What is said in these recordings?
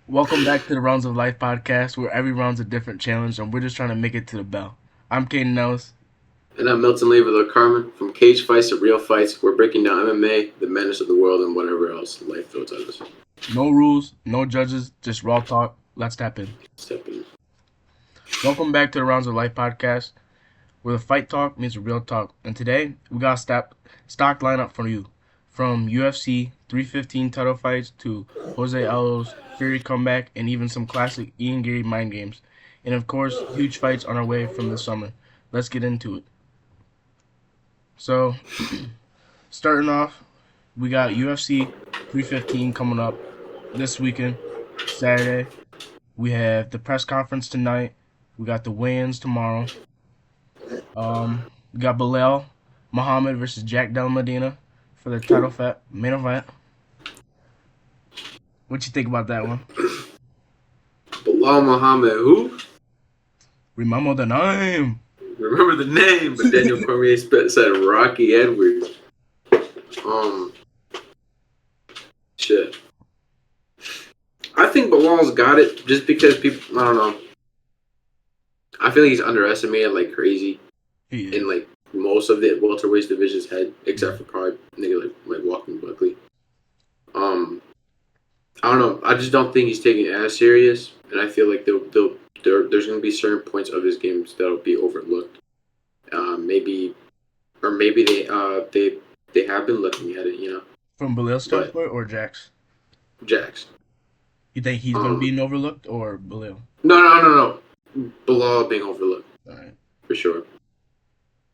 Welcome back to the Rounds of Life podcast, where every round's a different challenge, and we're just trying to make it to the bell. I'm Caden Nellis. And I'm Milton Lever Carmen. From cage fights to real fights, we're breaking down MMA, the madness of the world, and whatever else life throws at us. No rules, no judges, just raw talk. Let's tap in. Step in. Welcome back to the Rounds of Life podcast, where the fight talk meets the real talk. And today, we got a stock lineup for you. From UFC 315 title fights to Jose Aldo's Fury comeback, and even some classic Ian Garry mind games. And of course, huge fights on our way from this summer. Let's get into it. So, starting off, we got UFC 315 coming up this weekend, Saturday. We have the press conference tonight. We got the weigh-ins tomorrow. We got Belal Muhammad versus Jack Della Maddalena for the title main event. What you think about that one? Belal Muhammad, who? Remember the name. Remember the name, but Daniel Cormier said Rocky Edwards. Shit. I think Belal's got it just because people, I don't know. I feel like he's underestimated like crazy in like most of the welterweight division's head, except for probably nigga like Walking Buckley. I don't know. I just don't think he's taking it as serious, and I feel like there's going to be certain points of his games that'll be overlooked. Maybe they have been looking at it, you know. From Belal's standpoint or Jack's? Jack's. You think he's been being overlooked or Belal? No. Belal being overlooked. All right. For sure.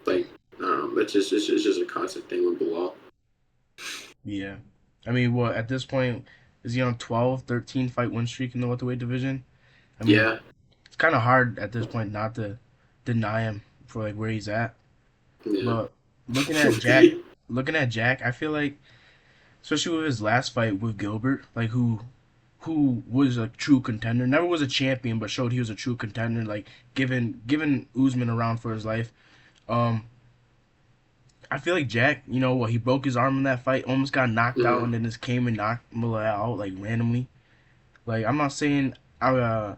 Like, I don't know. It's just a constant thing with Belal. Yeah. I mean, what, at this point, is he on 12, 13 fight win streak in the welterweight division? I mean, yeah. It's kind of hard at this point not to deny him for like where he's at. Yeah. But looking at Jack, I feel like, especially with his last fight with Gilbert, like who was a true contender, never was a champion, but showed he was a true contender, like giving Usman around for his life. I feel like Jack, he broke his arm in that fight, almost got knocked out, and then just came and knocked Belal out like randomly. Like, I'm not saying I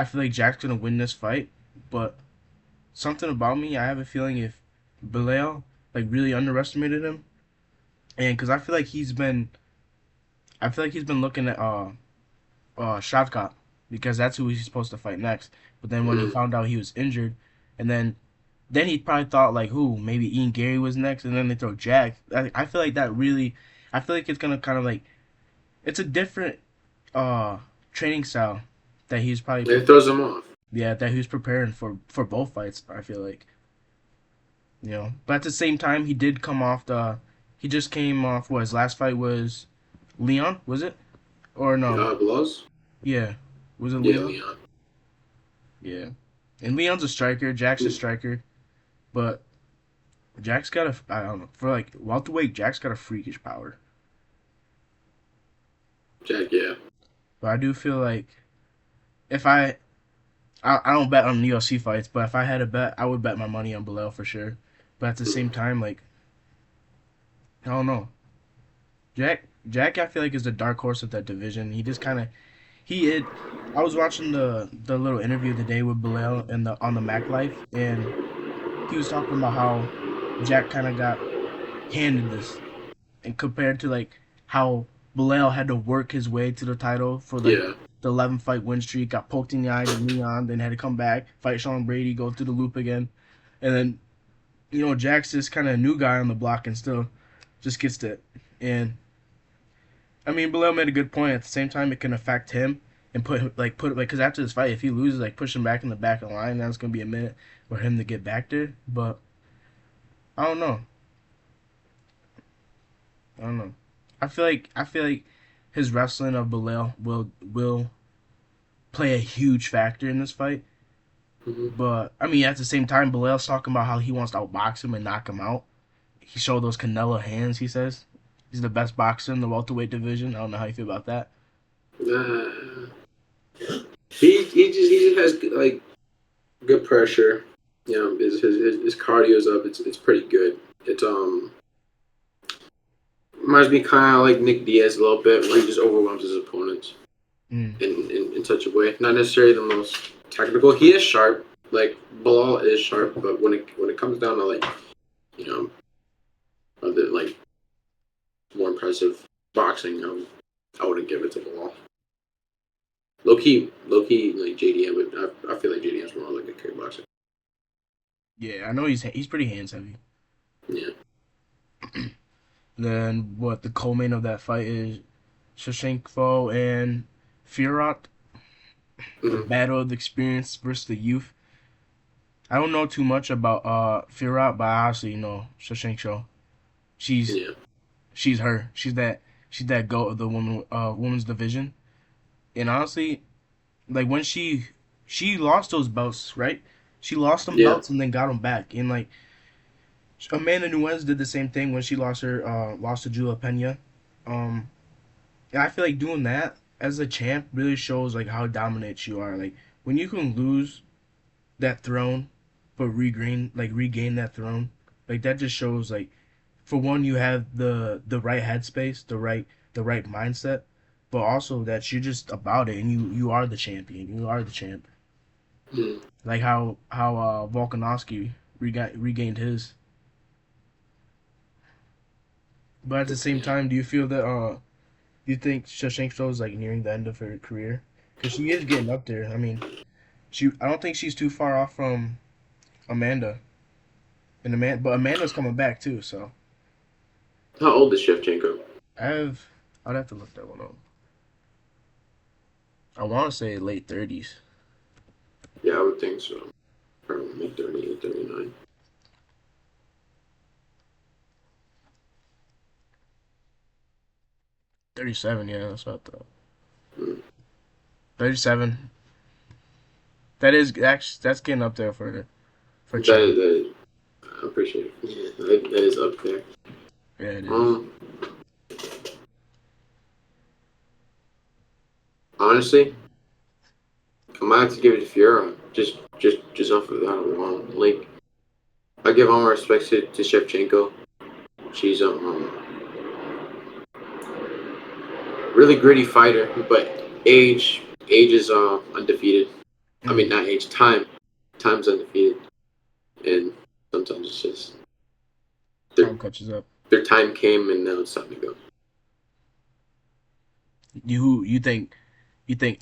feel like Jack's gonna win this fight, but something about me, I have a feeling if Belal like really underestimated him, and because I feel like he's been looking at Shavkat, because that's who he's supposed to fight next. But then when he found out he was injured, and then he probably thought like, maybe Ian Garry was next, and then they throw Jack. I feel like I feel like it's gonna kind of like, it's a different training style that he's probably. It throws him off. Yeah, that he was preparing for both fights. I feel like, but at the same time, he did come off he just came off. What, his last fight was Leon, was it? Or no? Belal's? Yeah, was it Leon? Yeah, Leon. Yeah, and Leon's a striker. Jack's a striker, but Jack's got I don't know, for like welterweight, Jack's got a freakish power. Jack, yeah. But I do feel like if I don't bet on UFC fights, but if I had a bet, I would bet my money on Belal for sure. But at the same time, like, I don't know. Jack, I feel like is the dark horse of that division. He just kind of, I was watching the little interview today with Belal on the Mac Life, and he was talking about how Jack kind of got handed this, and compared to like how Belal had to work his way to the title for the 11 fight win streak, got poked in the eye with Leon, then had to come back, fight Sean Brady, go through the loop again, and then Jack's this kind of new guy on the block and still just gets it. And I mean, Belal made a good point. At the same time, it can affect him and put because after this fight, if he loses, like push him back in the back of the line, now it's gonna be a minute for him to get back there. But I don't know. I feel like his wrestling of Belal will play a huge factor in this fight. Mm-hmm. But I mean, at the same time, Belal's talking about how he wants to outbox him and knock him out. He showed those Canelo hands. He says he's the best boxer in the welterweight division. I don't know how you feel about that. He just has like good pressure. His cardio's up. It's pretty good. It's reminds me kind of like Nick Diaz a little bit, where he just overwhelms his opponents. in such a way. Not necessarily the most technical. He is sharp. Like Belal is sharp, but when it comes down to like you know other like more impressive boxing, I wouldn't give it to Belal. Low key, like JDM, but I feel like JDM is more like a kickboxer. Yeah, I know he's pretty hands heavy. Yeah. Then what the co-main of that fight is Shevchenko and Fiorot, the Mm-hmm. battle of the experience versus the youth. I don't know too much about Fiorot, but I obviously know Shevchenko. She's Yeah. she's her. She's that goat of the women's division. And honestly, like when she lost those belts, right? She lost them Yeah. belts and then got them back. And like Amanda Nunes did the same thing when she lost to Julia Peña. Um, and I feel like doing that as a champ really shows like how dominant you are. Like when you can lose that throne, but regain that throne, like that just shows like for one you have the right headspace, the right mindset, but also that you're just about it and you are the champion. You are the champ. Mm. Like how Volkanovski regained his. But at the same Yeah. time, do you feel that do you think Shevchenko is like nearing the end of her career? Because she is getting up there. I mean, I don't think she's too far off from Amanda. But Amanda's coming back too. So How old is Shevchenko? I have I'd have to look that one up. I want to say late 30s. Yeah, I would think so. Probably 38, 39. 37, yeah, that's what I thought. Mm. 37. That is actually that's getting up there for champ. That I appreciate it. Yeah, that is up there. Yeah, it is. Um, Honestly, I might have to give it to Fiorot. Just off of that alone. Like, I give all my respects to Shevchenko. She's really gritty fighter, but age is undefeated. I mean, Mm. not age, time's undefeated, and sometimes it's just their Time catches up. their time came and now it's time to go. You think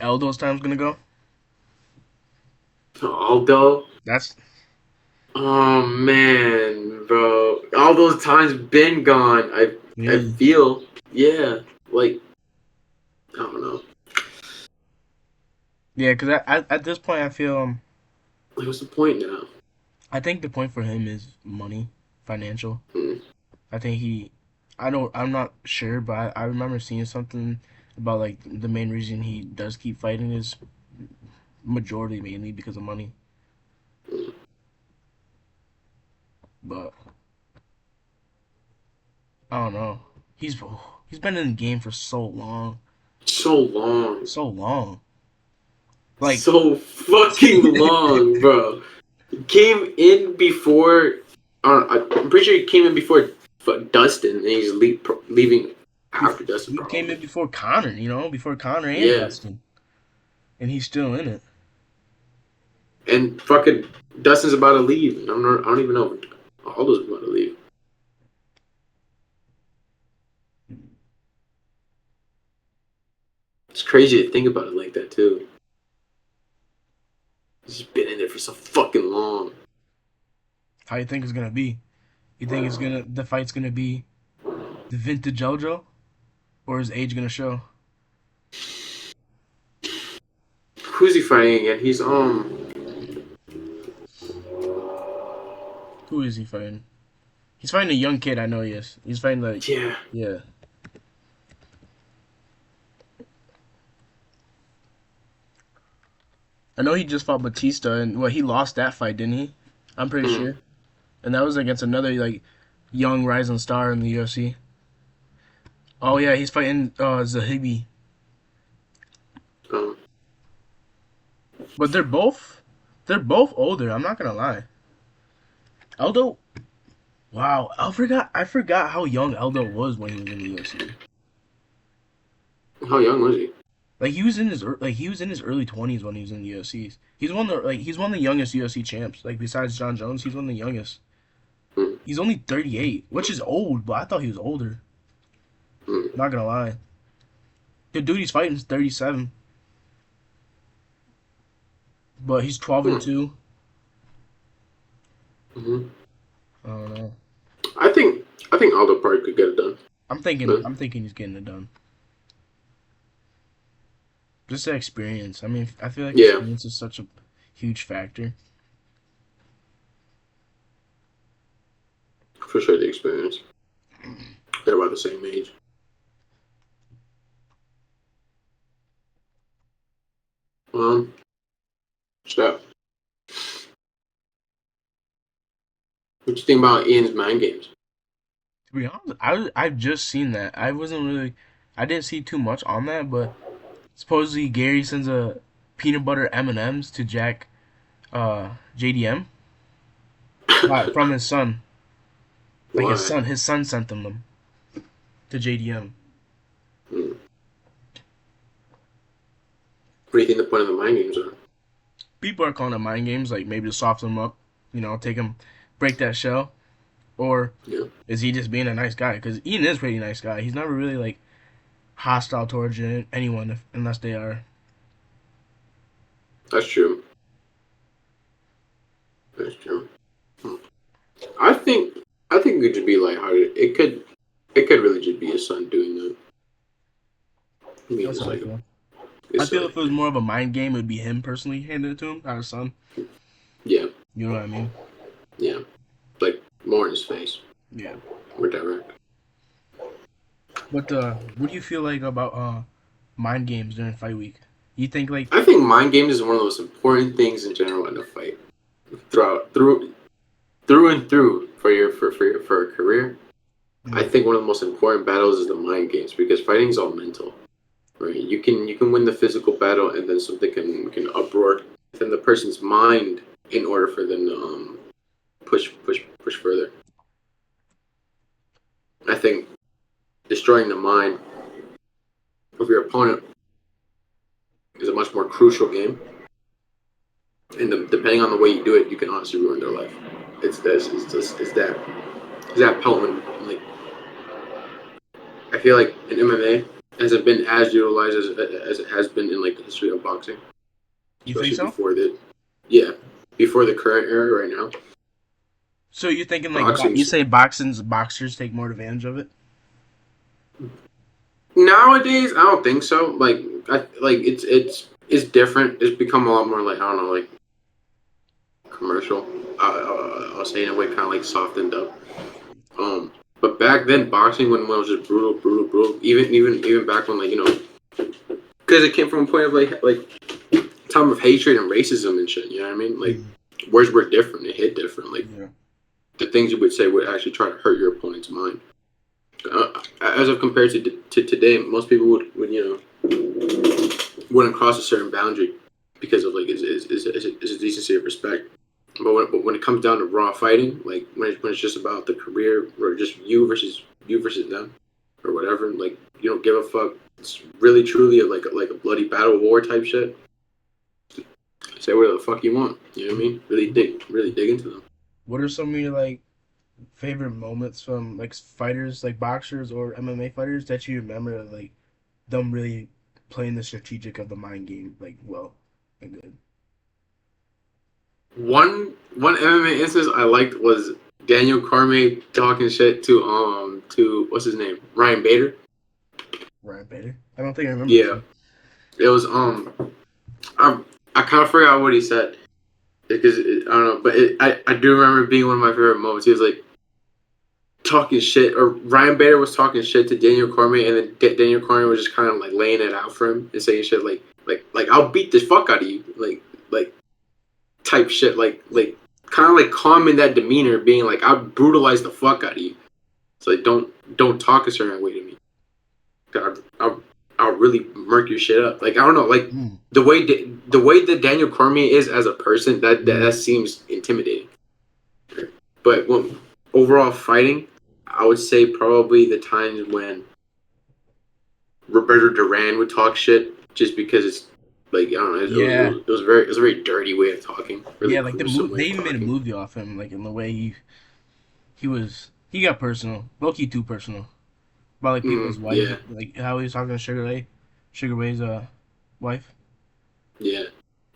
Aldo's time's gonna go? Aldo, That's oh man, bro, all those times been gone. I yeah. feel, yeah, like I don't know. Yeah, because at this point, I feel Like, what's the point now? I think the point for him is money, financial. Hmm. I think I'm not sure, but I remember seeing something about like the main reason he does keep fighting is majority mainly because of money. But I don't know. He's been in the game for so long, So long, so long. Like so fucking long, bro. He came in before. I'm pretty sure he came in before Dustin, and he's leaving after Dustin, he came in probably. before Connor, before Connor and Yeah, Dustin, and he's still in it. and fucking Dustin's about to leave. I don't even know. Aldo's about to leave. It's crazy to think about it like that too. He's been in there for so fucking long. How you think it's gonna be? You think the fight's gonna be the vintage JoJo, or is age gonna show? Who's he fighting again? He's Who is he fighting? He's fighting a young kid. I know he is. He's fighting yeah. yeah. I know he just fought Batista, and he lost that fight, didn't he? I'm pretty Mm. sure. And that was against another like young rising star in the UFC. Oh yeah, he's fighting Zahibi. Um, But they're both older. I'm not gonna lie. Aldo, wow, I forgot how young Aldo was when he was in the UFC. how young was he? Like he was in his early 20s when he was in the UFC. He's one of the youngest UFC champs. Like besides John Jones, he's one of the youngest. Mm. He's only 38, which is old, but I thought he was older. Mm. Not gonna lie. The dude he's fighting is 37, but he's 12 and Mm. 2. Mm-hmm. I don't know. I think Aldo probably could get it done. I'm thinking he's getting it done. Just the experience. I mean, I feel like Yeah, experience is such a huge factor. for sure the experience. They're about the same age. So what you think about Ian's mind games? To be honest, I've just seen that. I didn't see too much on that, but supposedly Gary sends a peanut butter M&Ms to Jack JDM from his son. Like Why? his son sent them to JDM. Hmm. What do you think the point of the mind games are? People are calling it mind games, like maybe to soften him up, break that shell, or Yeah, is he just being a nice guy? Because Ian is a pretty nice guy. He's never really like hostile towards anyone unless they are. that's true. That's true. Hmm. I think I think it could just be lighthearted. It could really just be his son doing that. I mean, That's it's how I like feel. I it's feel if silly. it was more of a mind game, it would be him personally handing it to him, not his son. Yeah, You know what I mean? yeah. Like more in his face. Yeah. More direct. But what do you feel like about mind games during fight week? You think like I think mind games is one of the most important things in general in a fight. Through and through for a career. I mm, think one of the most important battles is the mind games because fighting is all mental. Right? You can win the physical battle and then something can uproar within the person's mind in order for them to push further. I think destroying the mind of your opponent is a much more crucial game, and depending on the way you do it, you can honestly ruin their life. It's this. It's that potent. Like I feel like in MMA hasn't been as utilized as it has been in like the history of boxing, you think especially so? before the current era right now. So you're thinking like you Boxing's say boxers take more advantage of it? nowadays I don't think so. It's different. It's become a lot more like I don't know like commercial. I'll say in a way kind of like softened up. But back then boxing when it was just brutal. Even back when because it came from a point of like time of hatred and racism and shit. You know what I mean? Like Mm, words were different. It hit different. Like yeah. the things you would say would actually try to hurt your opponent's mind. As of compared to today, most people wouldn't cross a certain boundary because of like is a decency of respect. But when it comes down to raw fighting, like when it's just about the career or just you versus them or whatever, like you don't give a fuck. It's really truly like a bloody battle war type shit. Say whatever the fuck you want. You know what I mean? Really dig into them. What are some of your like favorite moments from like fighters, like boxers or MMA fighters that you remember like them really playing the strategic of the mind game like well and good? One MMA instance I liked was Daniel Cormier talking shit to what's his name Ryan Bader. Ryan Bader. I don't think I remember this Yeah, one. it was I I kind of forgot what he said because I don't know, but I do remember being one of my favorite moments. He was like talking shit, or Ryan Bader was talking shit to Daniel Cormier, and then Daniel Cormier was just kind of like laying it out for him and saying shit like I'll beat the fuck out of you, like type shit, like kind of like calming that demeanor, being like I'll brutalize the fuck out of you. So like don't talk a certain way to me. I'll really murk your shit up. Like I don't know, like Mm, the way that Daniel Cormier is as a person, that mm, seems intimidating. But when overall fighting, I would say probably the times when Roberto Duran would talk shit just because it's like I don't know. Yeah, It was a very dirty way of talking, really yeah. Like gruesome way they of even made a talking. movie off him, like in the way he got personal, low-key too personal about like people's wife, Yeah, like how he was talking to Sugar Ray's wife. yeah.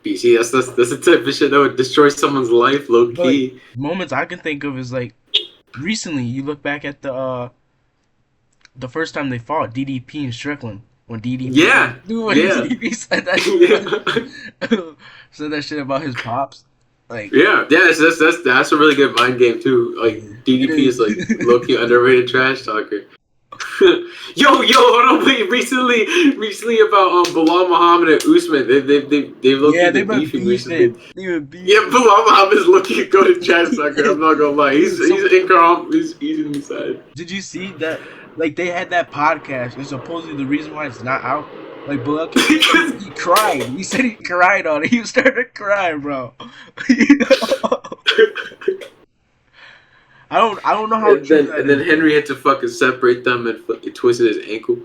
BC, that's the type of shit that would destroy someone's life, low But like key. moments I can think of is like recently you look back at the first time they fought DDP and Strickland when DDP Yeah, when yeah, DDP said that shit yeah, said that shit about his pops. Like yeah. That's a really good mind game too. Like it DDP is is. like low key underrated trash talker. Hold on, wait. Recently about Belal Muhammad and Usman, they've low key Yeah, they've been been beefing recently. beefing. They've been Yeah, beefing. Belal Muhammad is looking to go to trash talker. I'm not gonna lie. So He's incom. He's inside. did you see that? Like they had that podcast, and supposedly the reason why it's not out. Like Bilal came on, Because he cried. He said he cried on it. He started crying, bro. I don't know how true that and then is. Henry had to fucking separate them and fucking twisted his ankle.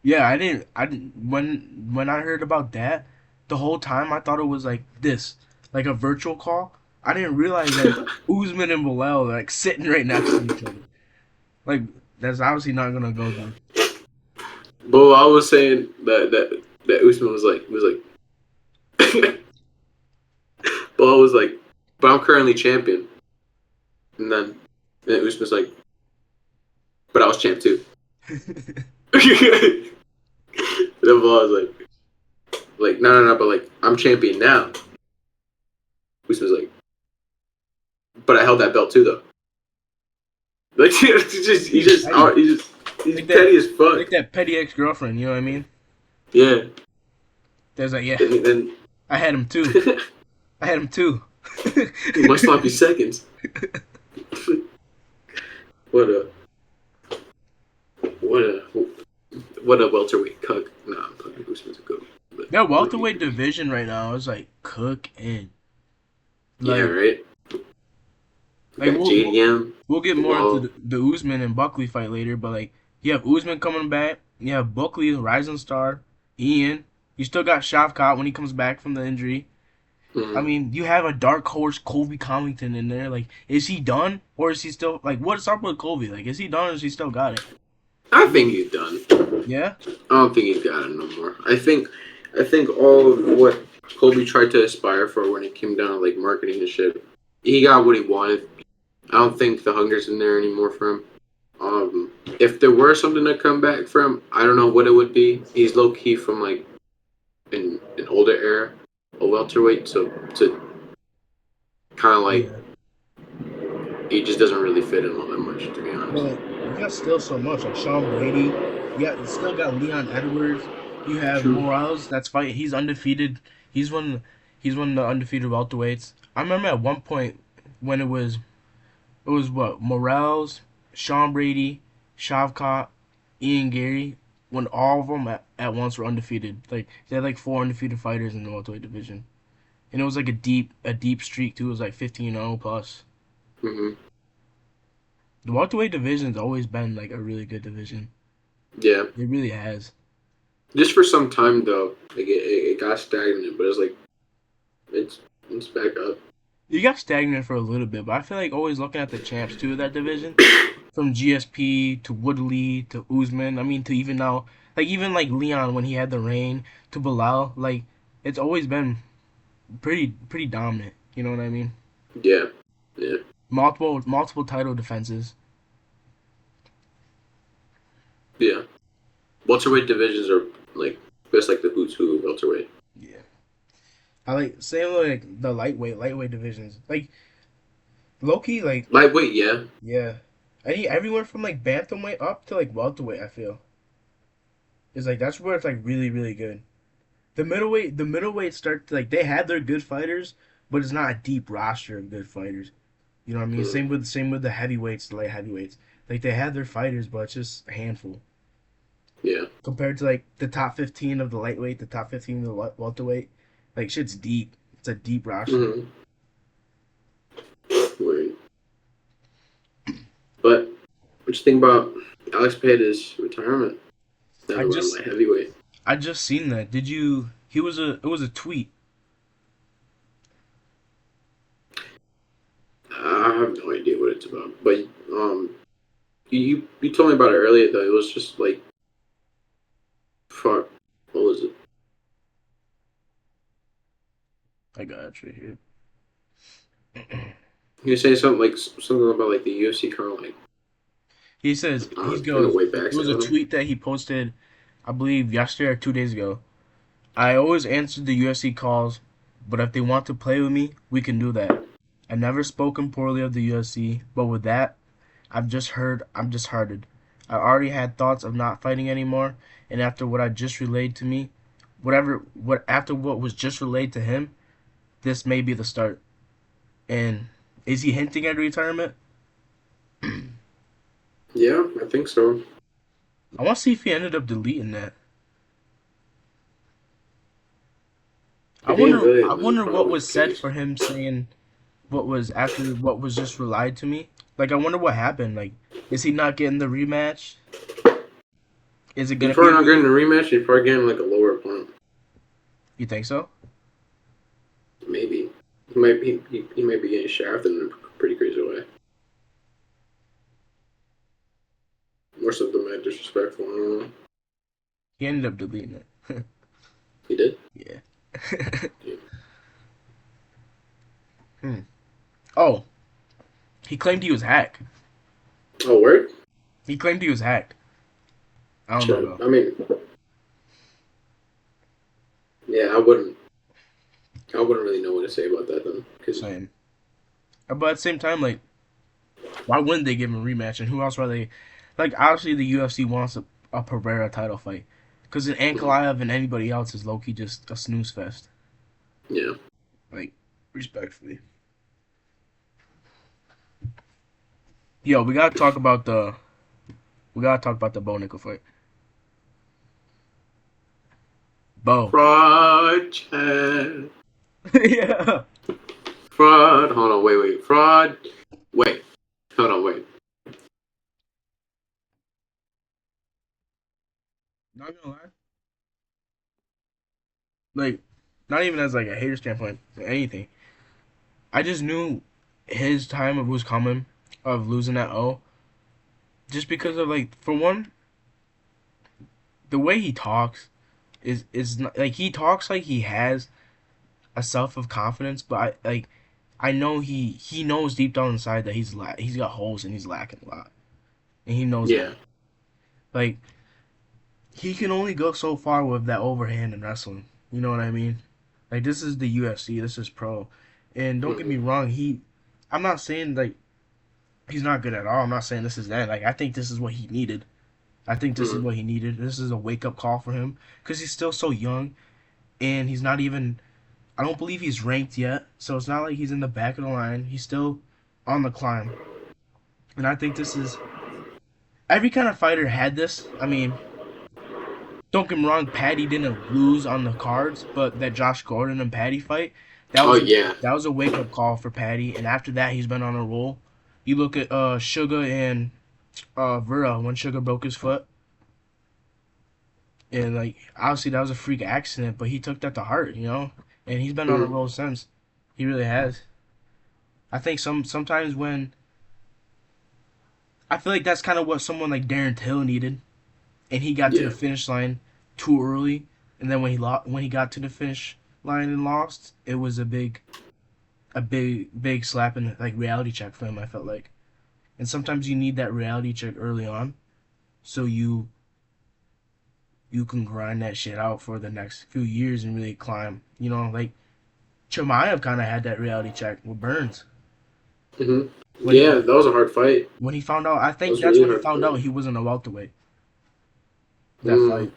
Yeah, I didn't when I heard about that, the whole time I thought it was like this, like a virtual call. I didn't realize that Usman and Bilal are like sitting right next to each other. Like that's obviously not gonna go good. But I was saying that Usman was like Bo was like, but I'm currently champion. And then Usman's like, but I was champ too. Then Bo was like, no, but like I'm champion now. Usman's like, but I held that belt too though. Like he's Like that, petty as fuck. like that petty ex girlfriend. You know what I mean? Yeah. There's like, yeah, And then I had him too. I had him too. my sloppy seconds. What a what a what a welterweight cuck. Nah, I'm putting Usman's a good. That welterweight division right now is like cooking. Yeah, Like, right. We like got JDM. we'll get more into Wow. the Usman and Buckley fight later, but like you have Usman coming back, you have Buckley, rising star, Ian. You still got Shavkat when he comes back from the injury. I Mm. mean, you have a dark horse, Colby Covington, in there. Like, is he done or is he still like? What's up with Colby? Like, is he done or is he still got it? I think he's done. Yeah. I don't think he's got it no more. I think all of what Kobe tried to aspire for when it came down to like marketing and shit, he got what he wanted. I don't think the hunger's in there anymore for him. If there were something to come back from, I don't know what it would be. He's low key from like an older era, a welterweight, so to kind of like he just doesn't really fit in all that much, to be honest. But you got still so much like Sean Brady. You still got Leon Edwards. You have True. Morales. That's fight. He's undefeated. He's one. He's one of the undefeated welterweights. I remember at one point when it was what Morales, Sean Brady, Shavkat, Ian Gary. When all of them at once were undefeated. Like they had like four undefeated fighters in the welterweight division, and it was like a deep streak too. It was like 15-0 plus. Hmm. The welterweight division's always been like a really good division. Yeah. It really has. Just for some time though, like it got stagnant, but it's like it's back up. You got stagnant for a little bit, but I feel like always looking at the champs too of that division, from GSP to Woodley to Usman. I mean, to even now, like even like Leon when he had the reign to Bilal, like it's always been pretty dominant. You know what I mean? Yeah, yeah, Multiple title defenses. yeah. Welterweight divisions are like just like the who's who of welterweight. Yeah. I like same like the lightweight divisions. Like Loki, like Lightweight, yeah. yeah. Everywhere from like bantamweight up to like welterweight, I feel. It's like that's where it's like really good. The middleweight start to, like they had their good fighters, but it's not a deep roster of good fighters. You know what I mean? Mm, Same with the heavyweights, the light heavyweights. Like they had their fighters, but it's just a handful yeah. compared to like the top 15 of the lightweight, the top 15 of the welterweight. Like shit's deep. It's a deep roster. Mm-hmm. Word. But what you think about Alex Pereira's retirement? Now I that we're on just light heavyweight. I just seen that. Did you? He was a. It was a tweet. I have no idea what it's about, but you told me about it earlier though. It was just like fuck. What was it? I got you here. You were saying something like something about like the UFC card, like He says he in the goes. way It back. was a So tweet that he posted, I believe yesterday or 2 days ago. I always answer the UFC calls, but if they want to play with me, we can do that. I've never spoken poorly of the UFC, but with that, I'm disheartened. I already had thoughts of not fighting anymore, and after what I just relayed to me, after what was just relayed to him, this may be the start. And is he hinting at retirement? yeah, I think so. I want to see if he ended up deleting that. I If he ain't wonder. did I it, then wonder what probably was the said case. for him saying what was after what was just relied to me. Like, I wonder what happened. Like, is he not getting the rematch? Is it He's gonna be probably a not getting rematch? a rematch. He's probably getting like a lower opponent. You think so? Maybe he might be getting shafted in a pretty crazy way. Or something mad disrespectful. I don't know. He ended up deleting it. He did. Yeah. Yeah. hmm. Oh, he claimed he was hacked. Oh, word. He claimed he was hacked. I don't know Shit. though. I mean, yeah, I wouldn't. I wouldn't really know what to say about that then, because Same. But at the same time, like, why wouldn't they give him a rematch? And who else are they? Like, obviously the UFC wants a Pereira title fight, because an Ankalaev and anybody else is low key just a snooze fest. yeah. Like, respectfully. Yo, we gotta talk about the Bo Nickel fight. Bo. Fraud, Chad. Yeah. Fraud. Hold on. Wait. Fraud. Wait. Hold on. Wait. Not gonna lie. Like, not even as like a hater standpoint or anything. I just knew his time was coming of losing that O. Just because of like, for one, the way he talks is not, like, he talks like he has a self of confidence, but I know he knows deep down inside that he's got holes and he's lacking a lot, and he knows Yeah. that. Like, he can only go so far with that overhand in wrestling. You know what I mean? Like, this is the UFC, this is pro, and don't get me Mm-hmm. wrong. I'm not saying like he's not good at all. I'm not saying this is that. Like, I think this is what he needed. I think this is Mm-hmm. what he needed. This is a wake up call for him because he's still so young, and he's not even. I don't believe he's ranked yet, so it's not like he's in the back of the line. He's still on the climb, and I think this is every kind of fighter had this. I mean, don't get me wrong, Patty didn't lose on the cards, but that Josh Gordon and Patty fight, that Oh was a yeah. that was a wake up call for Patty, and after that he's been on a roll. You look at Sugar and Vera when Sugar broke his foot, and like obviously that was a freak accident, but he took that to heart, and he's been on a Mm-hmm. roll since. He really has. I think sometimes when I feel like that's kind of what someone like Darren Till needed, and he got to the Yeah. finish line too early, and then when he got to the finish line and lost, it was a big slap in like reality check for him. I felt like, and sometimes you need that reality check early on, so you can grind that shit out for the next few years and really climb. Like Chimaev kind of had that reality check with Burns Mm-hmm. when Yeah, that was a hard fight. when he found out. I That think was that's really when he hard found out fight. he wasn't a welterweight. That Mm. fight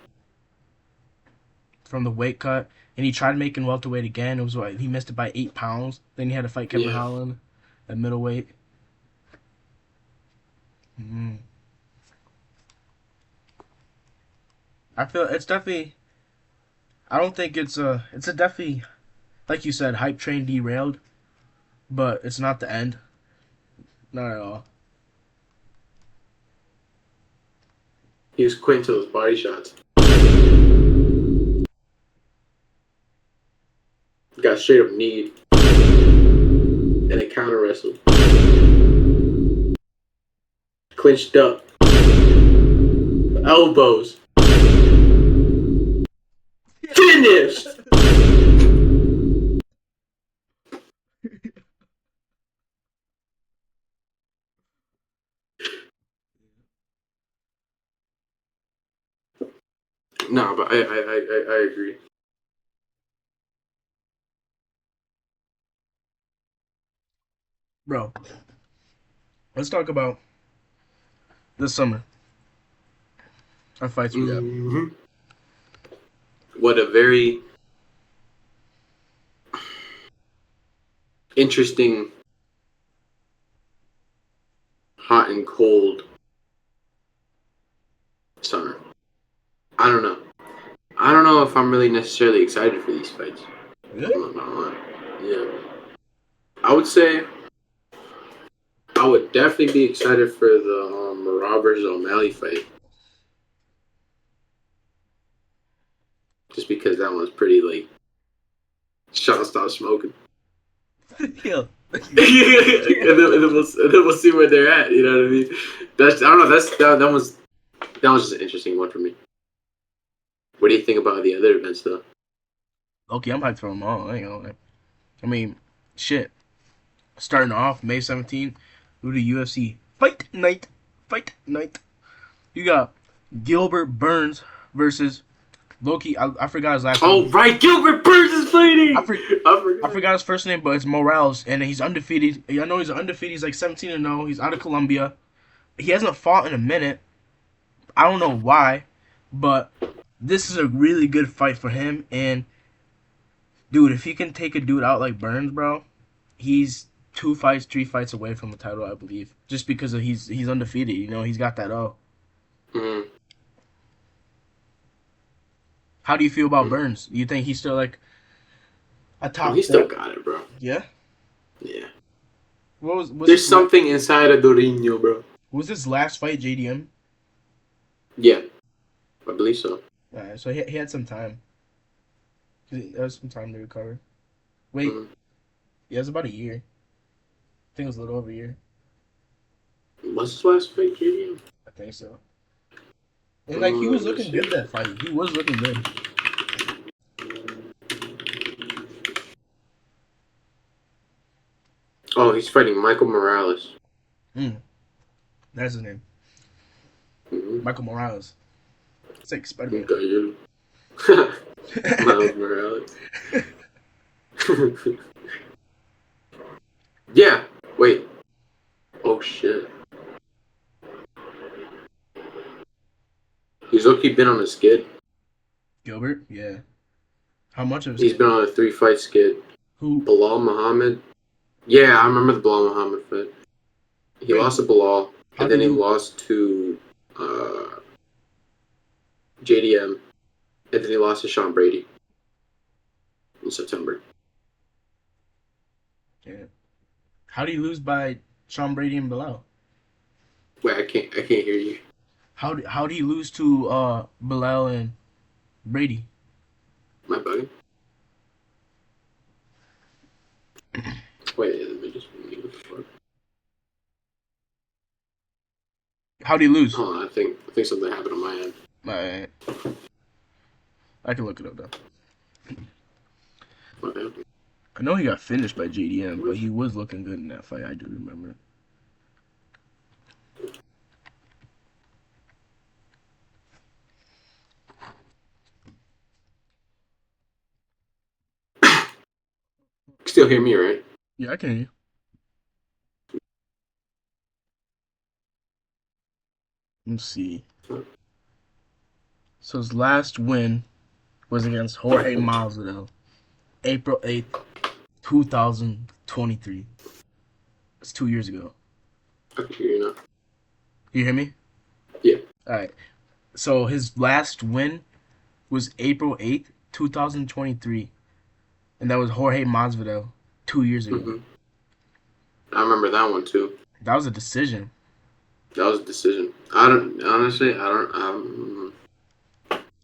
from the weight cut, and he tried making welterweight again. It was what he missed it by 8 pounds. Then he had to fight Kevin Yeah. Holland at middleweight. Mm. I feel it's definitely. I don't think it's a definitely like you said, hype train derailed, but it's not the end. Not at all. He was quitting to those body shots. Got straight up kneed. And a counter wrestle. Clinched up. Elbows. Finished! No, but I agree. Bro, let's talk about this summer. Our fights we got. Mm-hmm. What a very interesting, hot and cold summer. I don't know. I don't know if I'm really necessarily excited for these fights. Really? I'm not gonna lie. Yeah. I would say I would definitely be excited for the Merab versus O'Malley fight. Just because that one's pretty, like, Sean stop smoking. Yeah. and then we'll see where they're at. You know what I mean? I don't know. That was just an interesting one for me. What do you think about the other events, though? Okay, I'm hyped for them all. I mean, shit. Starting off May 17th, do the UFC fight night. Fight night. You got Gilbert Burns versus Loki. I forgot his last name. Oh right, Gilbert Burns is fighting. I forgot his first name, but it's Morales, and he's undefeated. I know he's undefeated. He's like 17-0. He's out of Colombia. He hasn't fought in a minute. I don't know why, but this is a really good fight for him. And dude, if he can take a dude out like Burns, bro, he's 3 fights away from the title, I believe. Just because he's undefeated. You know, he's got that O. Mm-hmm. How do you feel about Burns? You think he's still like a top? He still got it, bro. Yeah. Yeah. Was There's something inside of Dorino, bro. Was his last fight JDM? Yeah, I believe so. Alright, so he had some time. There was some time to recover. Wait, yeah, it was about a year. I think it was a little over a year. What's his last fight, JDM? I think so. And like he was looking good that fight. He was looking good. Oh, he's fighting Michael Morales. That's his name. Michael Morales. It's like Spider-Man. Miles Morales. Yeah. Wait. Oh shit. He's low-key been on a skid. Gilbert? Yeah. How much of He's been on a 3-fight skid. Who? Belal Muhammad. Yeah, I remember the Belal Muhammad fight. He lost to Belal, and then he lost to JDM, and then he lost to Sean Brady in September. Yeah. How do you lose by Sean Brady and Belal? Wait, I can't hear you. How do you lose to Belal and Brady? Am I bugging? Wait, let me just what the fuck? How do you lose? Hold on, I think something happened on my end. Alright. I can look it up though. What happened? I know he got finished by JDM, but he was looking good in that fight. I do remember. Still hear me, right? Yeah, I can hear you. Let's see. So his last win was against Jorge Masvidal, April 8th, 2023. That's 2 years ago. I can hear you now. You hear me? Yeah. Alright. So his last win was April 8th, 2023. And that was Jorge Masvidal 2 years ago. Mm-hmm. I remember that one too. That was a decision. That was a decision. I don't.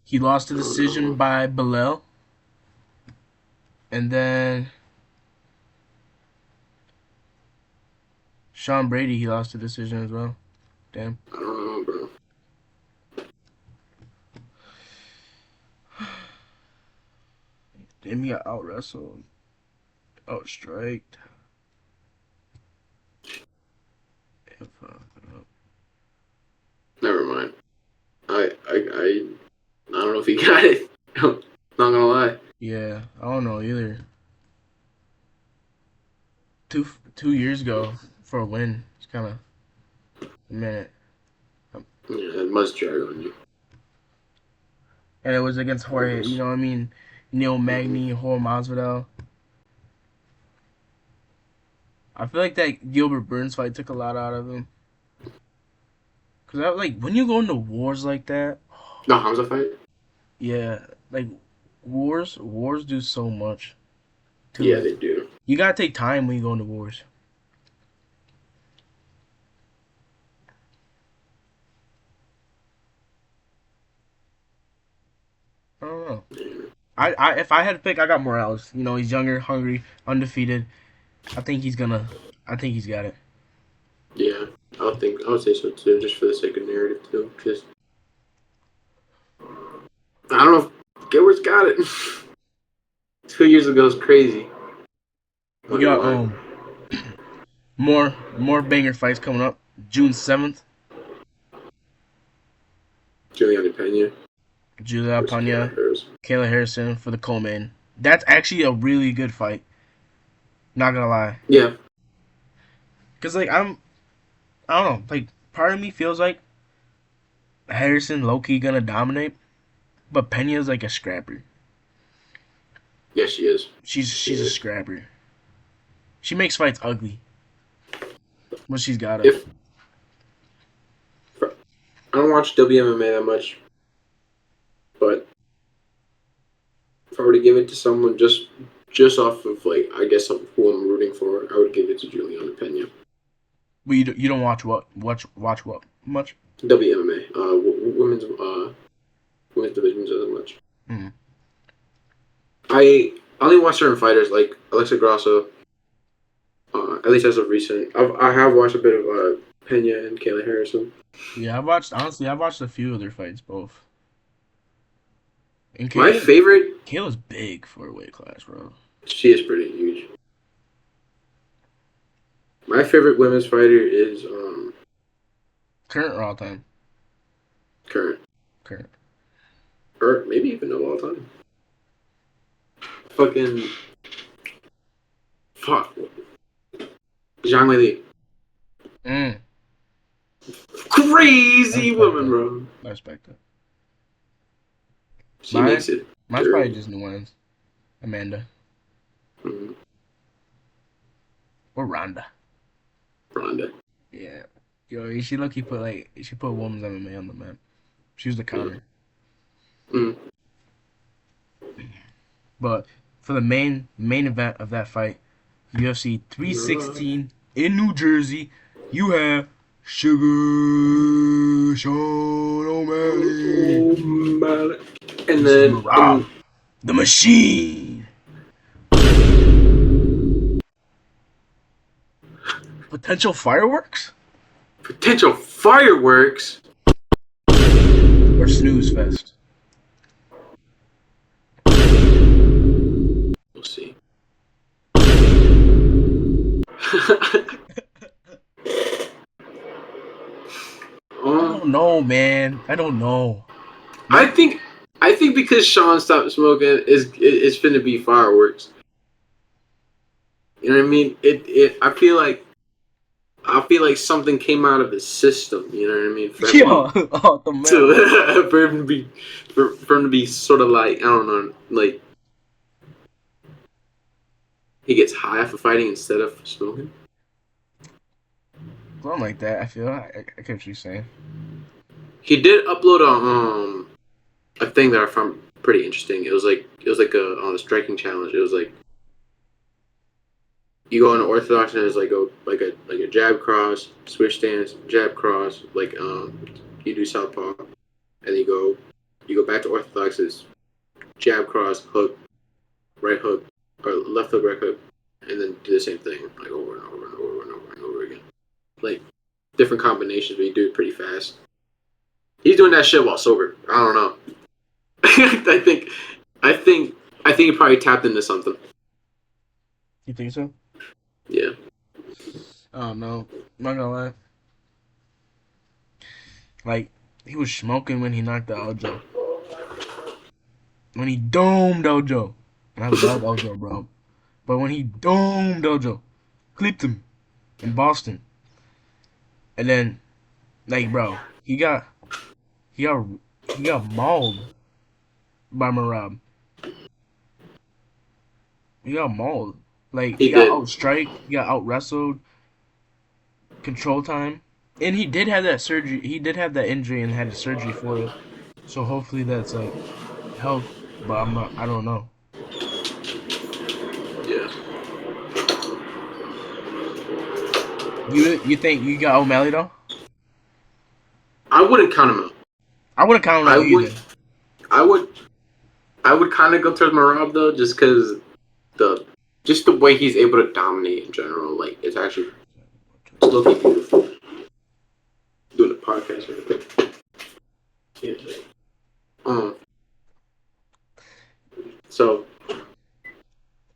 He lost the decision by Belal. And then Sean Brady, he lost the decision as well. Damn. I don't know, bro. Damn, he got out wrestled, out striked. Never mind. I don't know if he got it. Not gonna lie. Yeah, I don't know either. 2 years ago for a win. It's kind of a minute. Yeah, it must drag on you. And it was against Jorge. You know what I mean? Neil Magny, Jorge Masvidal. I feel like that Gilbert Burns fight took a lot out of him. Cause I like when you go into wars like that. The Hamza fight. Yeah, like wars do so much. Yeah, they do. You gotta take time when you go into wars. I don't know. I if I had to pick, I got Morales. You know, he's younger, hungry, undefeated. I think he's got it. Yeah, I would say so too, just for the sake of narrative too. Just I don't know if Gilbert's got it. 2 years ago was crazy. We got more banger fights coming up. June 7th. Juliana Peña. Julia Peña, Kayla Harrison for the co-main. That's actually a really good fight. Not gonna lie. Yeah. Cause like I don't know, like part of me feels like Harrison low-key gonna dominate, but Peña's like a scrapper. Yes, she is. She's a scrapper. She makes fights ugly, but she's got it. I don't watch WMMA that much, but if I were to give it to someone just off of like I guess who I'm rooting for, I would give it to Juliana Peña. But you don't watch what much? WMMA, women's divisions as much. Mm-hmm. I only watch certain fighters like Alexa Grasso. At least as of recent, I have watched a bit of Peña and Kayla Harrison. Yeah, I've watched a few of their fights, both. And My favorite... Kayla's big for a weight class, bro. She is pretty huge. My favorite women's fighter is... current or all time? Current. Or maybe even of all time. Fucking... Fuck. Zhang Weili. Crazy woman, bro. I respect that. She makes it. Mine's probably just New Orleans. Amanda. Mm-hmm. Or Ronda. Yeah. Yo, she lucky put women's MMA on the map. She was the counter. Mm-hmm. But for the main event of that fight, UFC 316 in New Jersey, you have Sugar Sean O'Malley. And then the Machine. Potential fireworks? Or snooze fest? We'll see. I don't know, man. I don't know. I think because Sean stopped smoking, it's finna be fireworks. You know what I mean? I feel like something came out of his system. You know what I mean? For him to be sort of like, I don't know, like he gets high after fighting instead of smoking. Something like that. I feel. I get what you're saying. He did upload a thing that I found pretty interesting. It was like a striking challenge. It was like you go into orthodox and it's like a jab cross, switch stance, jab cross, like you do southpaw, and you go back to orthodox is jab cross, hook, right hook, or left hook, right hook, and then do the same thing like over and over and over and over and over again. Like different combinations, but you do it pretty fast. He's doing that shit while sober. I don't know. I think he probably tapped into something. You think so? Yeah. Oh no, I'm not gonna lie. Like he was smoking when he knocked out Aljo. When he domed Aljo, and I love Aljo, bro. But when he domed Aljo, clipped him in Boston, and then like bro, he got mauled by Merab. He got mauled. Like he He got did. outstriked, he got out wrestled, control time. And he did have that surgery. He did have that injury and had surgery for it. So hopefully that's like helped. But I'm not. I don't know. Yeah. You think you got O'Malley though? I wouldn't count him out. I wouldn't count him out either. I would kind of go towards Merab though, just because the way he's able to dominate in general, like it's actually looking beautiful. Doing a podcast real quick. So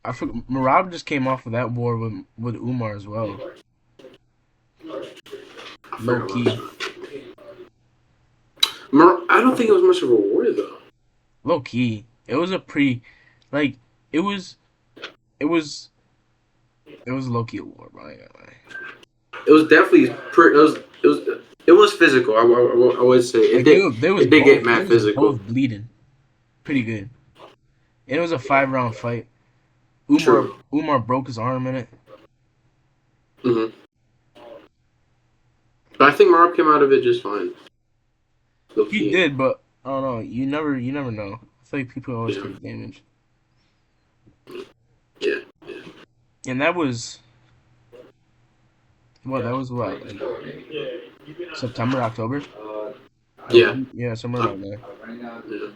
I forgot, Merab just came off of that war with Umar as well. Low key. I don't think it was much of a war though. Low key. It was a pretty, like it was a low key war, bro. It was definitely it was physical. I would say it did get mad physical. Both bleeding, pretty good. And it was a 5-round fight. Umar broke his arm in it. Mhm. But I think Merab came out of it just fine. He did, but I don't know. You never know. I feel like people always take damage. Yeah. And that was what? That was what? Like September, October? Yeah. Yeah, somewhere around there. Yeah.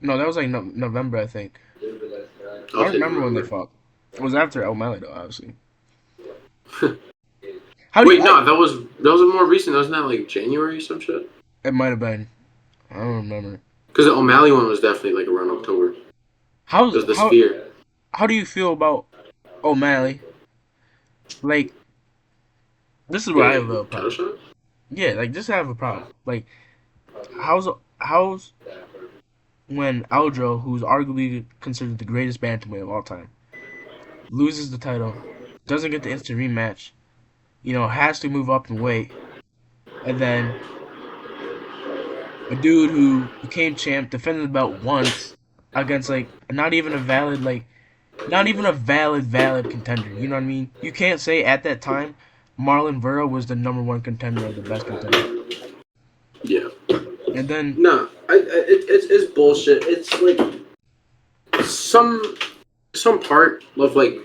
No, that was like November, I think. I don't remember when they fought. It was after O'Malley, though, obviously. That was more recent. Wasn't that like January or some shit? It might have been. I don't remember. Because the O'Malley one was definitely like around October. Sphere. How do you feel about O'Malley? Like, this is where I have a problem. Yeah, like just have a problem. Like, how's when Aljo, who's arguably considered the greatest bantamweight of all time, loses the title, doesn't get the instant rematch, has to move up in weight, and then a dude who became champ, defended the belt once against like not even a valid contender. You know what I mean? You can't say at that time Marlon Vera was the number one contender or the best contender. Yeah. And then it's bullshit. It's like some part of like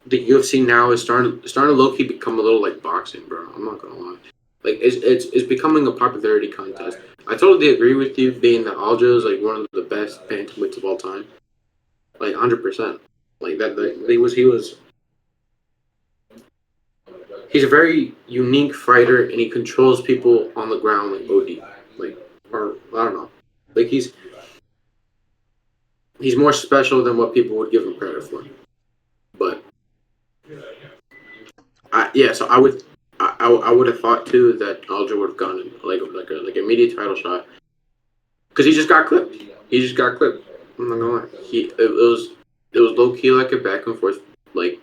the UFC now is starting to low key become a little like boxing, bro. I'm not gonna lie. Like it's becoming a popularity contest. I totally agree with you, being that Aljo is like one of the best bantamweights of all time. Like 100%. Like that he was. He's a very unique fighter, and he controls people on the ground like OD. Like, or I don't know. Like he's more special than what people would give him credit for. But so I would have thought too that Aljo would have gone like immediate title shot because he just got clipped. I'm not gonna lie. It was low key like a back and forth like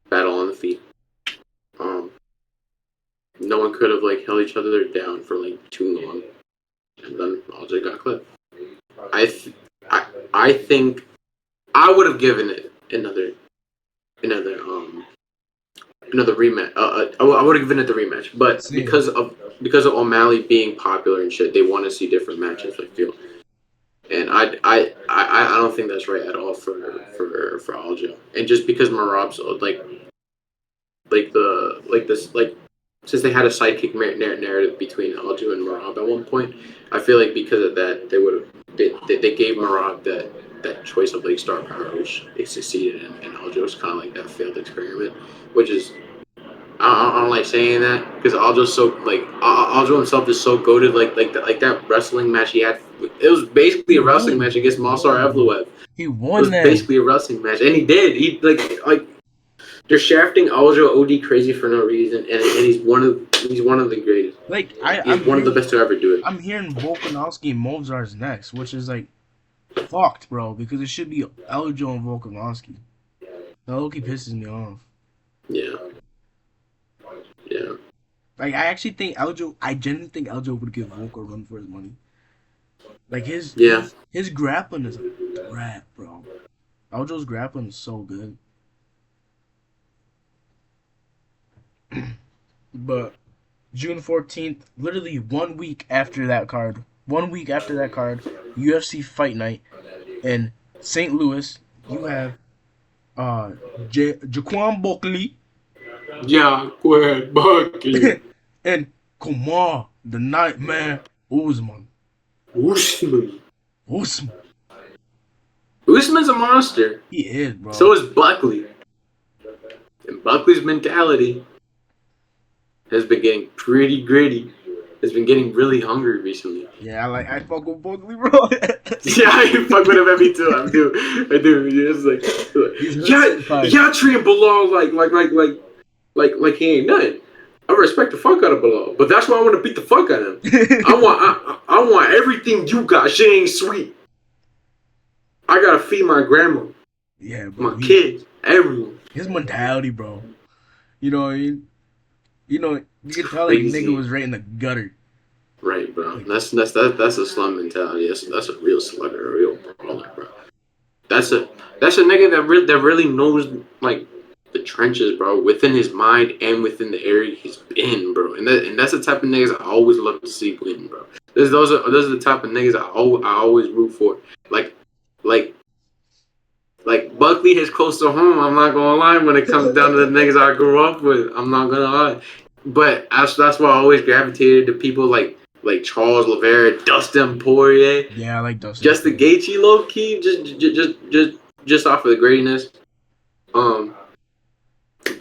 battle on the feet. No one could have like held each other down for like too long, and then Aljo got clipped. I think I would have given it another rematch. I would have given it the rematch, but because of O'Malley being popular and shit, they want to see different matches. I feel, and I don't think that's right at all for Aljo. And just because Merab's since they had a sidekick narrative between Aljo and Merab at one point, I feel like because of that they gave Merab that choice of like star power, which they succeeded in, and Aljo was kind of like that failed experiment, which is I don't like saying that because Aljo's so like Aljo himself is so goated like that wrestling match he had. It was basically a wrestling match against Masar Evloev. He It won was that. basically a wrestling match, and he did. He like they're shafting Aljo OD crazy for no reason, and he's one of the greatest. Like He's one of the best to ever do it. I'm hearing Volkanovski and Mozart's next, which is like fucked, bro, because it should be Aljo and Volkanovski. That Loki pisses me off. Yeah. Yeah. Like I genuinely think Aljo would give Volk a run for his money. Like his grappling is a crap, bro. Aljo's grappling is so good. But June 14th, literally 1 week after that card, UFC Fight Night in St. Louis, you have Jaquan Buckley. Jaquan Buckley. And Kumar, the Nightmare Usman. Usman's a monster. He is, bro. So is Buckley. And Buckley's mentality has been getting pretty gritty. Has been getting really hungry recently. Yeah, I fuck with Buckley, bro. Yeah, I fuck with him every time. I do. It's like, y'all treating Belal like he ain't nothing. I respect the fuck out of Belal, but that's why I want to beat the fuck out of him. I want everything you got. Shit ain't sweet. I gotta feed my grandma. Yeah, bro. My kids, everyone. His mentality, bro. You know what I mean? You know, you can tell like nigga was right in the gutter. Right, bro. That's a slum mentality. That's a real slugger, a real brawler, bro. That's a nigga that really knows like the trenches, bro, within his mind and within the area he's been, bro. And that's the type of niggas I always love to see win, bro. Those are the type of niggas I always root for. Like Buckley hits close to home. I'm not gonna lie when it comes down to the niggas I grew up with. I'm not gonna lie, but that's why I always gravitated to people like Charles Oliveira, Dustin Poirier. Yeah, I like Dustin. Just the Gaethje low key, just off of the greatness.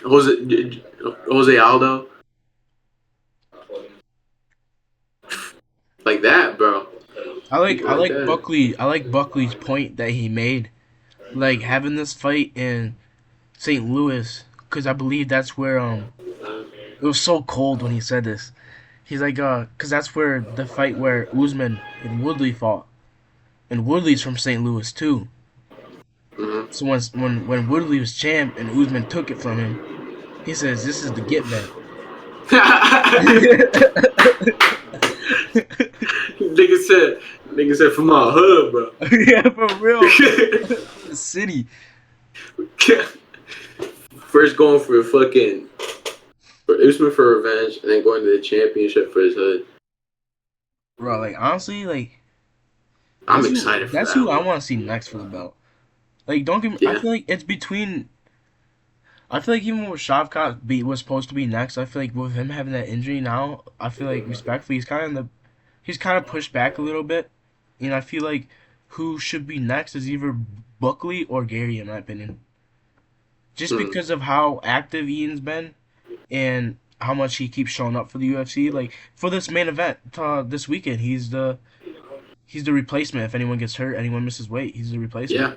Jose Aldo, like that, bro. I like Buckley. I like Buckley's point that he made, like having this fight in St. Louis, because I believe that's where it was so cold when he said this. He's like, because that's where the fight where Usman and Woodley fought, and Woodley's from St. Louis too. Mm-hmm. So when Woodley was champ and Usman took it from him, he says, "This is the get back." Nigga said from my hood, bro. Yeah, for real. The city. First going for Usman for revenge, and then going to the championship for his hood. Bro, like honestly, like I'm excited for that. That's who I want to see next for the belt. Like, don't get me. Yeah. I feel like it's between. I feel like even with Shavkat was supposed to be next. I feel like with him having that injury now, I feel like respectfully he's kind of pushed back a little bit. And I feel like who should be next is either Buckley or Garry, in my opinion. Just because of how active Ian's been and how much he keeps showing up for the UFC. Like for this main event this weekend, he's the replacement. If anyone gets hurt, anyone misses weight, he's the replacement. Yeah.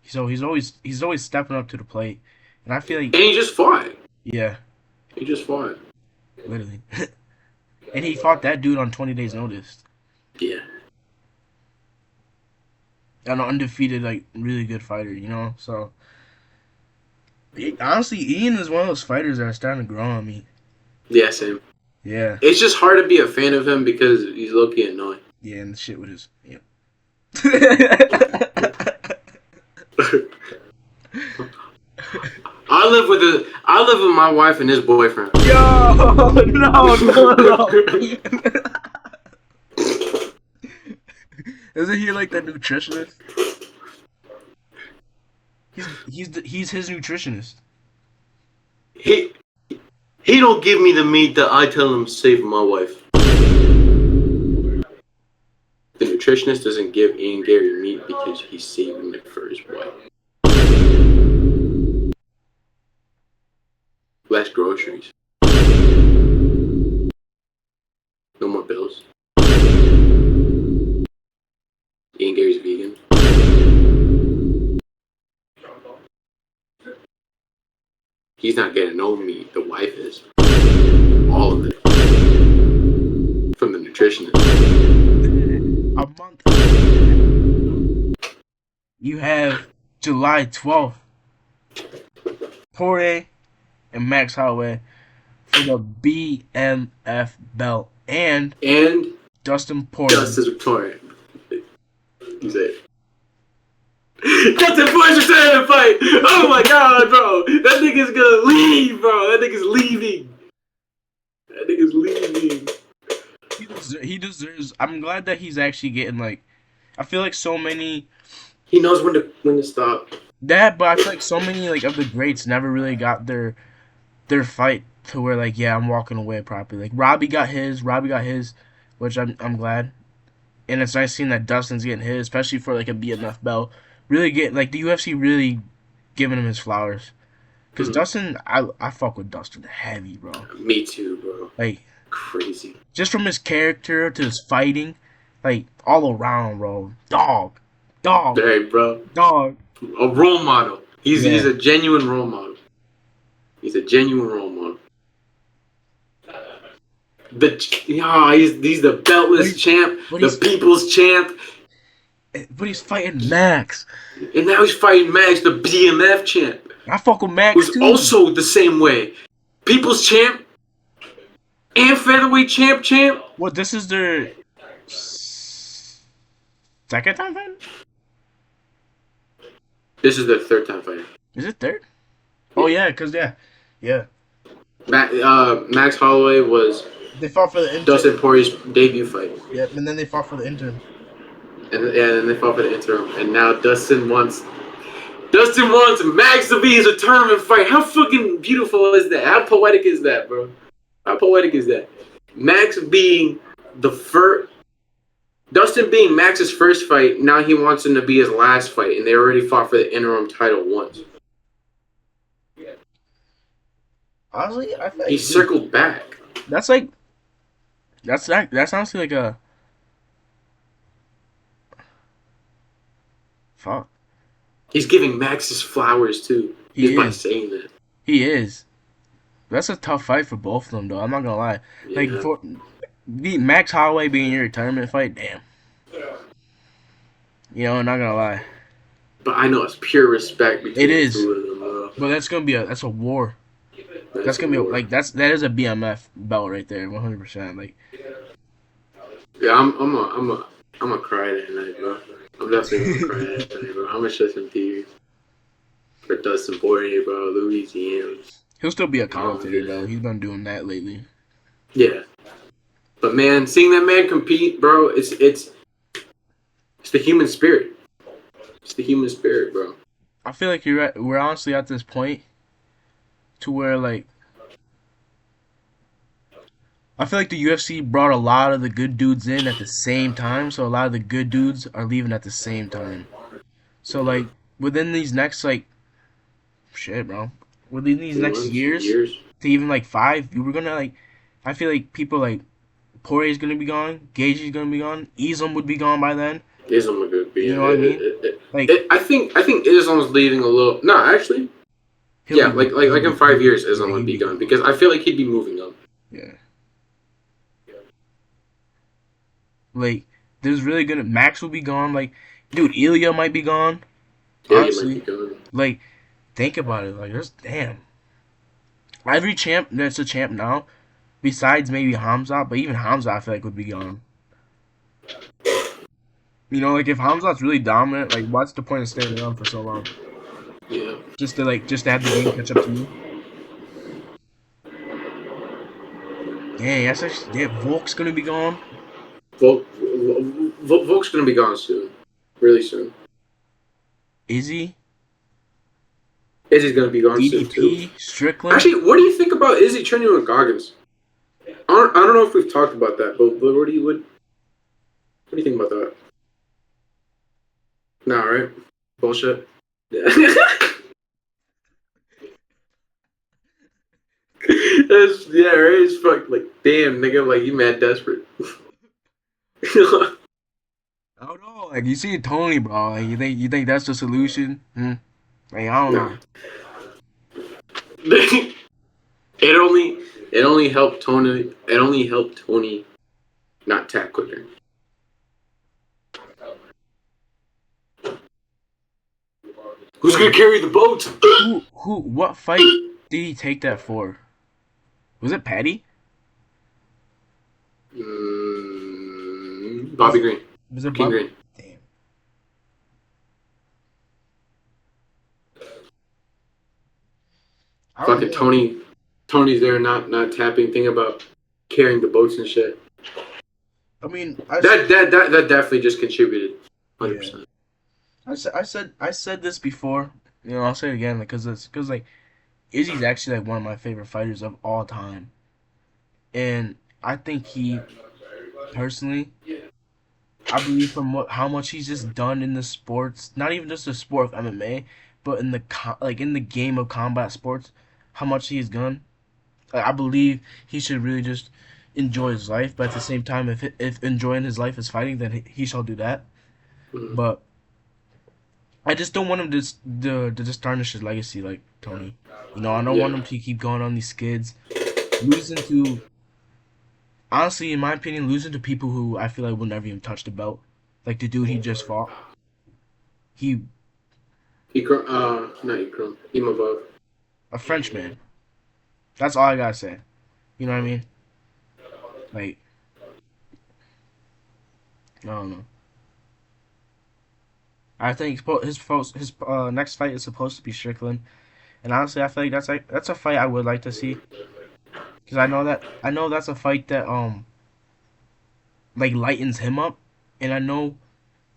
So he's always stepping up to the plate. And I feel like... And he just fought. Yeah. He just fought. Literally. And he fought that dude on 20 days' notice. Yeah. An undefeated, like, really good fighter, you know? So... Honestly, Ian is one of those fighters that are starting to grow on me. Yeah, same. Yeah. It's just hard to be a fan of him because he's low-key annoying. Yeah, and the shit with his... Yeah. I live with my wife and his boyfriend. Yo, no. Isn't he like that nutritionist? He's his nutritionist. He don't give me the meat that I tell him to save my wife. The nutritionist doesn't give Ian Garry meat because he's saving it for his wife. Less groceries. No more bills. Ian Garry's vegan. He's not getting no meat. The wife is. All of it. From the nutritionist. A month. You have July 12th. Poirier and Max Holloway for the BMF belt. And Dustin Poirier. Dustin Poirier. He's it. Dustin Poirier's trying to fight. Oh my god, bro. That nigga's gonna leave, bro. That nigga's leaving. He deserves. I'm glad that he's actually getting like. I feel like so many. He knows when to stop. That, but I feel like so many like of the greats never really got their fight to where like I'm walking away properly. Like Robbie got his, which I'm glad, and it's nice seeing that Dustin's getting his, especially for like a BMF belt. Really get like the UFC really giving him his flowers, because Dustin, I fuck with Dustin heavy, bro. Me too, bro. Like crazy. Just from his character to his fighting, like all around, bro. Dog. Hey, bro. Dog. A role model. He's a genuine role model. He's a genuine role model. He's the beltless champ, the people's champ. But he's fighting Max. And now he's fighting Max, the BMF champ. I fuck with Max who's too. Also the same way. People's champ and featherweight champ. What, this is their second time fighting? This is their third time fighting. Is it third? Oh yeah, cause yeah. Max Holloway was. They fought for the interim. Dustin Poirier's debut fight. Yeah, and then they fought for the interim. And they fought for the interim, and now Dustin wants Max to be his tournament fight. How fucking beautiful is that? How poetic is that, bro? How poetic is that? Max being Dustin being Max's first fight, now he wants him to be his last fight, and they already fought for the interim title once. Honestly, I think he circled back. That's honestly like a fuck. He's giving Max his flowers too. By saying that. He is. That's a tough fight for both of them, though. I'm not gonna lie. Yeah. Like for Max Holloway being your retirement fight, damn. You know, I'm not gonna lie. But I know it's pure respect between the two of them, bro. But that's gonna be a war. That's gonna be that is a BMF belt right there, 100%. Like. Yeah, I'm a cry that night, bro. I'm definitely gonna cry that night, bro. I'm gonna shed some tears for Dustin Poirier, bro. Louisiana. He'll still be a commentator though. He's been doing that lately. Yeah, but man, seeing that man compete, bro, it's the human spirit. It's the human spirit, bro. I feel like we're honestly at this point to where like I feel like the UFC brought a lot of the good dudes in at the same time, so a lot of the good dudes are leaving at the same time. So like within these next within these next years to even like 5, we're gonna like. I feel like people like Poirier's gonna be gone, Gaethje's gonna be gone, Islam would be gone by then. Islam would be. You know what I mean? I think Islam's leaving a little. No, actually. Yeah, like in 5 years, Islam would be gone because I feel like he'd be moving on. Yeah. Like, there's really gonna Max will be gone. Like, dude, Ilya might be gone. Honestly, might be gone. Like, think about it. Like, there's every champ that's a champ now, besides maybe Hamza, but even Hamza I feel like would be gone. You know, like if Hamza's really dominant, like what's the point of staying around for so long? Yeah. Just to have the game catch up to you. Dang, that's actually Volk's gonna be gone. Volk's gonna be gone soon, really soon. Is he? Izzy's gonna be gone soon too. Strickland. Actually, what do you think about Izzy training with Goggins? I don't know if we've talked about that, but what do you think about that? Nah, right? Bullshit. Yeah. Yeah, right? It's fuck like damn nigga, like you mad desperate. I don't know. Like you see Tony, bro. Like you think that's the solution? Like I don't Nah. know. it only helped Tony not tap quicker. Who's Wait, gonna carry the boat? what fight did he take that for? Was it Patty? Was Bobby it Green. was it King Bob? Green. Damn. I don't Fucking know. Tony's there not tapping. Thing about carrying the boats and shit. I mean, That definitely just contributed, 100. yeah. percent I said this before. I'll say it again, like, cause like Izzy's actually like one of my favorite fighters of all time, and I think he personally, I believe from how much he's just done in the sports, not even just the sport of MMA, but in the like in the game of combat sports, how much he's done. Like, I believe he should really just enjoy his life, but at the same time, if enjoying his life is fighting, then he shall do that. Mm-hmm. But I just don't want him to just tarnish his legacy like Tony. I don't want Yeah. him to keep going on these skids, losing to honestly, in my opinion, losing to people who I feel like will never even touch the belt, like the dude he just fought. He Not Ikram. Imavov. a Frenchman. That's all I gotta say. You know what I mean? Like I don't know. I think his next fight is supposed to be Strickland, and honestly, I feel like that's a fight I would like to see because I know that's a fight that like lightens him up, and I know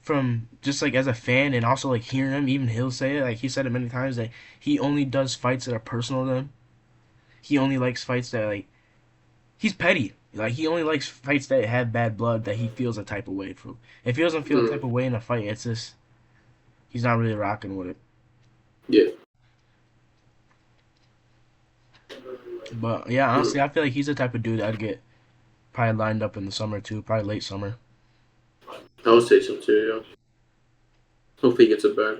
from just like as a fan and also like hearing him, even he'll say it, like he said it many times that he only does fights that are personal to him. He only likes fights that like he's petty. Like he only likes fights that have bad blood that he feels a type of way from. If he doesn't feel a type Mm. of way in a fight, it's just he's not really rocking with it. Yeah. But yeah, Mm. honestly, I feel like he's the type of dude I'd get probably lined up in the summer too, probably late summer. I would say so too. Yeah. Hopefully he gets it back.